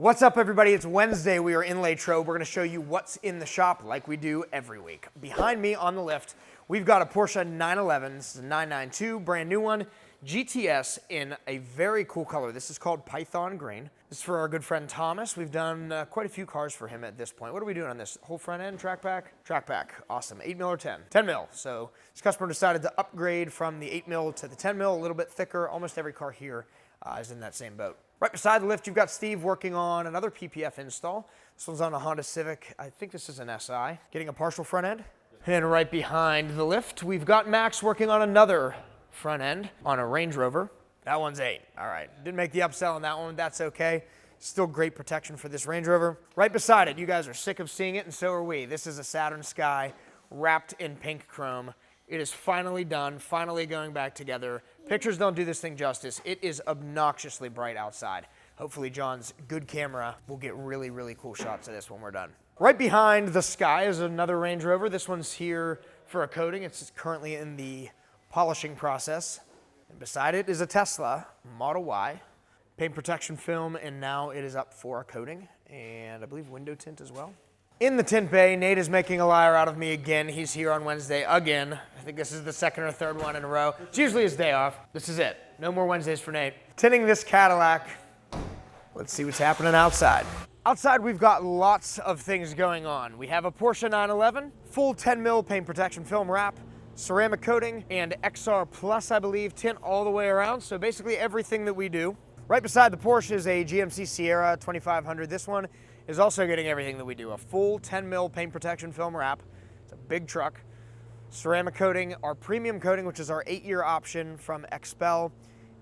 What's up, everybody? It's Wednesday. We are in LATROBE. We're going to show you what's in the shop like we do every week. Behind me on the lift, we've got a Porsche 911. This is a 992, brand new one, GTS in a very cool color. This is called Python Green. This is for our good friend Thomas. We've done quite a few cars for him at this point. What are we doing on this? Whole front end, track pack? Track pack, awesome. 8 mil or 10? 10 mil. So this customer decided to upgrade from the 8 mil to the 10 mil, a little bit thicker. Almost every car here is in that same boat. Right beside the lift, you've got Steve working on another PPF install. This one's on a Honda Civic. I think this is an SI. Getting a partial front end. And right behind the lift, we've got Max working on another front end on a Range Rover. That one's 8. All right, didn't make the upsell on that one. That's okay. Still great protection for this Range Rover. Right beside it, you guys are sick of seeing it, and so are we. This is a Saturn Sky wrapped in pink chrome. It is finally done, finally going back together. Pictures don't do this thing justice. It is obnoxiously bright outside. Hopefully John's good camera will get really, really cool shots of this when we're done. Right behind the Sky is another Range Rover. This one's here for a coating. It's currently in the polishing process. And beside it is a Tesla Model Y. Paint protection film, and now it is up for a coating. And I believe window tint as well. In the tint bay, Nate is making a liar out of me again. He's here on Wednesday again. I think this is the second or third one in a row. It's usually his day off. This is it. No more Wednesdays for Nate. Tinting this Cadillac. Let's see what's happening outside. Outside, we've got lots of things going on. We have a Porsche 911, full 10 mil paint protection film wrap, ceramic coating, and XR Plus, I believe, tint all the way around. So basically everything that we do. Right beside the Porsche is a GMC Sierra 2500. This one is also getting everything that we do. A full 10 mil paint protection film wrap. It's a big truck. Ceramic coating, our premium coating, which is our 8-year option from XPEL.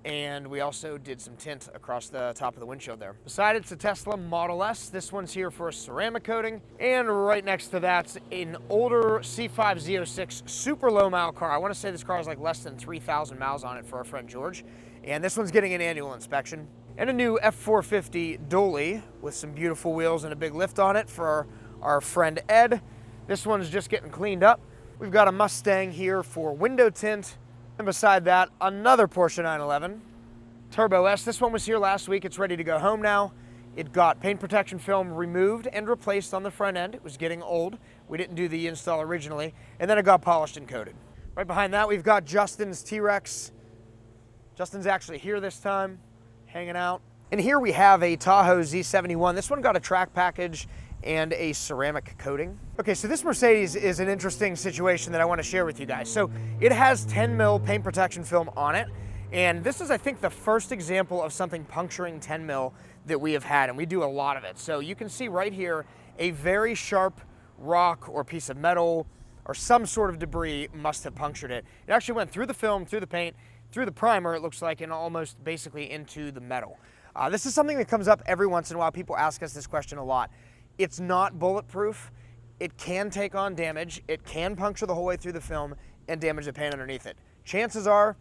And we also did some tint across the top of the windshield there. Beside it's a Tesla Model S. This one's here for a ceramic coating. And right next to that's an older C5 Z06 super low mile car. I want to say this car has like less than 3,000 miles on it for our friend George. And this one's getting an annual inspection. And a new F450 Dolly with some beautiful wheels and a big lift on it for our friend Ed. This one's just getting cleaned up. We've got a Mustang here for window tint. And beside that, another Porsche 911 Turbo S. This one was here last week. It's ready to go home now. It got paint protection film removed and replaced on the front end. It was getting old. We didn't do the install originally. And then it got polished and coated. Right behind that, we've got Justin's T-Rex. Justin's actually here this time, hanging out. And here we have a Tahoe Z71. This one got a track package and a ceramic coating. Okay, so this Mercedes is an interesting situation that I want to share with you guys. So it has 10 mil paint protection film on it. And this is, I think, the first example of something puncturing 10 mil that we have had, and we do a lot of it. So you can see right here, a very sharp rock or piece of metal or some sort of debris must have punctured it. It actually went through the film, through the paint, through the primer, it looks like, and almost basically into the metal. This is something that comes up every once in a while. People ask us this question a lot. It's not bulletproof. It can take on damage. It can puncture the whole way through the film and damage the paint underneath it. Chances are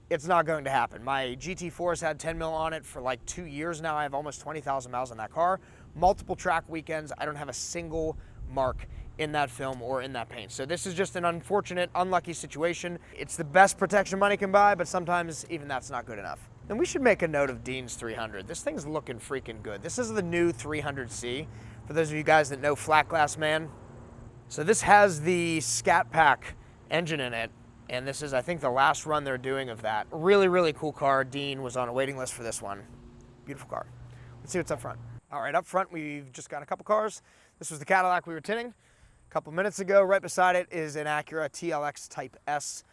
it's not going to happen. My GT4 has had 10 mil on it for like 2 years now. I have almost 20,000 miles on that car. Multiple track weekends. I don't have a single mark in that film or in that paint. So this is just an unfortunate, unlucky situation. It's the best protection money can buy, but sometimes even that's not good enough. And we should make a note of Dean's 300. This thing's looking freaking good. This is the new 300C, for those of you guys that know Flat Glass Man. So this has the Scat Pack engine in it, and this is, I think, the last run they're doing of that. Really, really cool car. Dean was on a waiting list for this one. Beautiful car. Let's see what's up front. All right, up front, we've just got a couple cars. This was the Cadillac we were tinting a couple minutes ago. Right beside it is an Acura TLX Type S.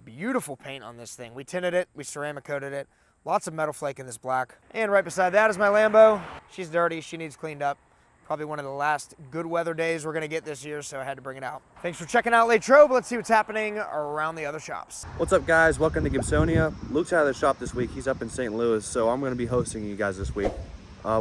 Beautiful paint on this thing. We tinted it, we ceramic coated it. Lots of metal flake in this black. And right beside that is my Lambo. She's dirty, she needs cleaned up. Probably one of the last good weather days we're gonna get this year, so I had to bring it out. Thanks for checking out LATROBE. Let's see what's happening around the other shops. What's up, guys? Welcome to Gibsonia. Luke's out of the shop this week. He's up in St. Louis, so I'm gonna be hosting you guys this week.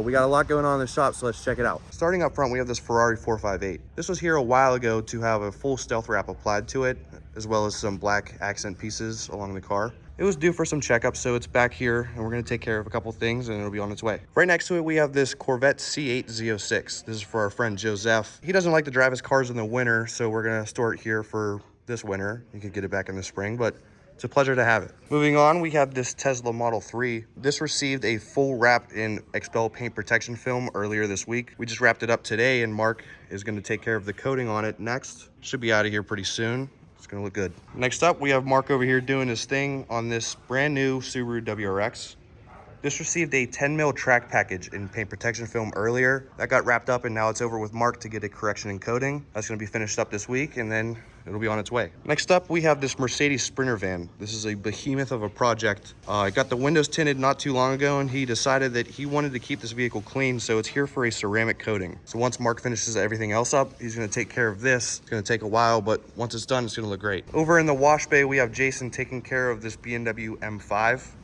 We got a lot going on in the shop, so let's check it out. Starting up front, we have this Ferrari 458. This was here a while ago to have a full stealth wrap applied to it, as well as some black accent pieces along the car. It was due for some checkups, so it's back here, and we're gonna take care of a couple things, and it'll be on its way. Right next to it, we have this Corvette C8 Z06. This is for our friend Joseph. He doesn't like to drive his cars in the winter, so we're gonna store it here for this winter. You could get it back in the spring, but It's a pleasure to have it. Moving on, we have this Tesla Model 3. This received a full wrap in Expel paint protection film earlier this week. We just wrapped it up today, and Mark is going to take care of the coating on it next. Should be out of here pretty soon. It's going to look good. Next up, we have Mark over here doing his thing on this brand new Subaru WRX. This received a 10 mil track package in paint protection film earlier. That got wrapped up, and now it's over with Mark to get a correction and coating. That's going to be finished up this week, and then it'll be on its way. Next up, we have this Mercedes Sprinter van. This is a behemoth of a project. I got the windows tinted not too long ago, and he decided that he wanted to keep this vehicle clean, so it's here for a ceramic coating. So once Mark finishes everything else up, he's going to take care of this. It's going to take a while, but once it's done, it's going to look great. Over in the wash bay, we have Jason taking care of this BMW M5.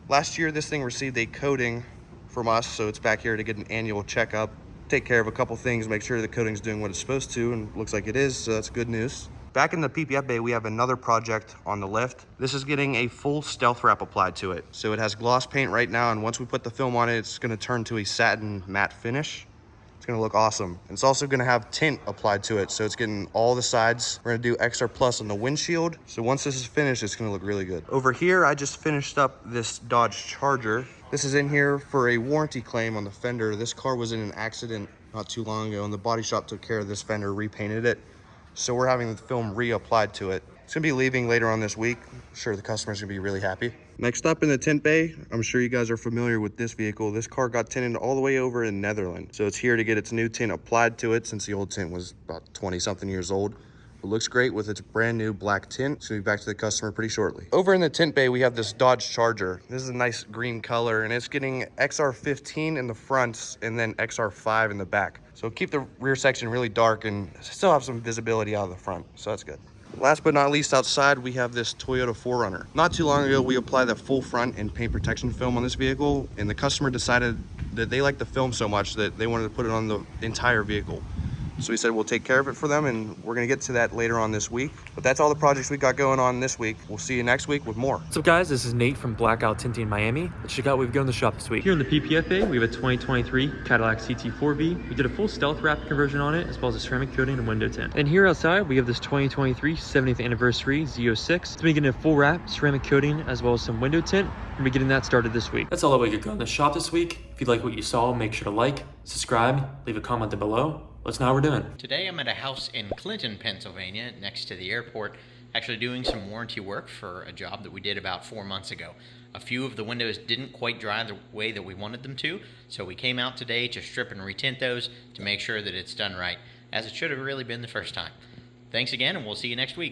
Last year, this thing received a coating from us, so it's back here to get an annual checkup, take care of a couple things, make sure the coating's doing what it's supposed to, and looks like it is, so that's good news. Back in the PPF bay, we have another project on the lift. This is getting a full stealth wrap applied to it. So it has gloss paint right now, and once we put the film on it, it's gonna turn to a satin matte finish. It's gonna look awesome. It's also gonna have tint applied to it, so it's getting all the sides. We're gonna do XR Plus on the windshield. So once this is finished, it's gonna look really good. Over here, I just finished up this Dodge Charger. This is in here for a warranty claim on the fender. This car was in an accident not too long ago, and the body shop took care of this fender, repainted it. So we're having the film reapplied to it. It's gonna be leaving later on this week. I'm sure the customer's gonna be really happy. Next up in the tint bay, I'm sure you guys are familiar with this vehicle. This car got tinted all the way over in Netherlands. So it's here to get its new tint applied to it since the old tint was about 20 something years old. It looks great with its brand new black tint. It's gonna be back to the customer pretty shortly. Over in the tint bay, we have this Dodge Charger. This is a nice green color, and it's getting XR15 in the front and then XR5 in the back. So keep the rear section really dark and still have some visibility out of the front. So that's good. Last but not least, outside, we have this Toyota 4Runner. Not too long ago, we applied the full front and paint protection film on this vehicle, and the customer decided that they liked the film so much that they wanted to put it on the entire vehicle. So we said we'll take care of it for them, and we're gonna get to that later on this week. But that's all the projects we got going on this week. We'll see you next week with more. What's up, guys? This is Nate from Blackout Tinting Miami. Let's check out what we've got in the shop this week. Here in the PPFA, we have a 2023 Cadillac CT4V. We did a full stealth wrap conversion on it, as well as a ceramic coating and window tint. And here outside, we have this 2023 70th anniversary Z06. It's been getting a full wrap, ceramic coating, as well as some window tint. We'll be getting that started this week. That's all that we could go in the shop this week. If you like what you saw, make sure to like, subscribe, leave a comment down below. Let's know how we're doing. Today I'm at a house in Clinton, Pennsylvania, next to the airport, actually doing some warranty work for a job that we did about 4 months ago. A few of the windows didn't quite dry the way that we wanted them to, so we came out today to strip and retint those to make sure that it's done right, as it should have really been the first time. Thanks again, and we'll see you next week.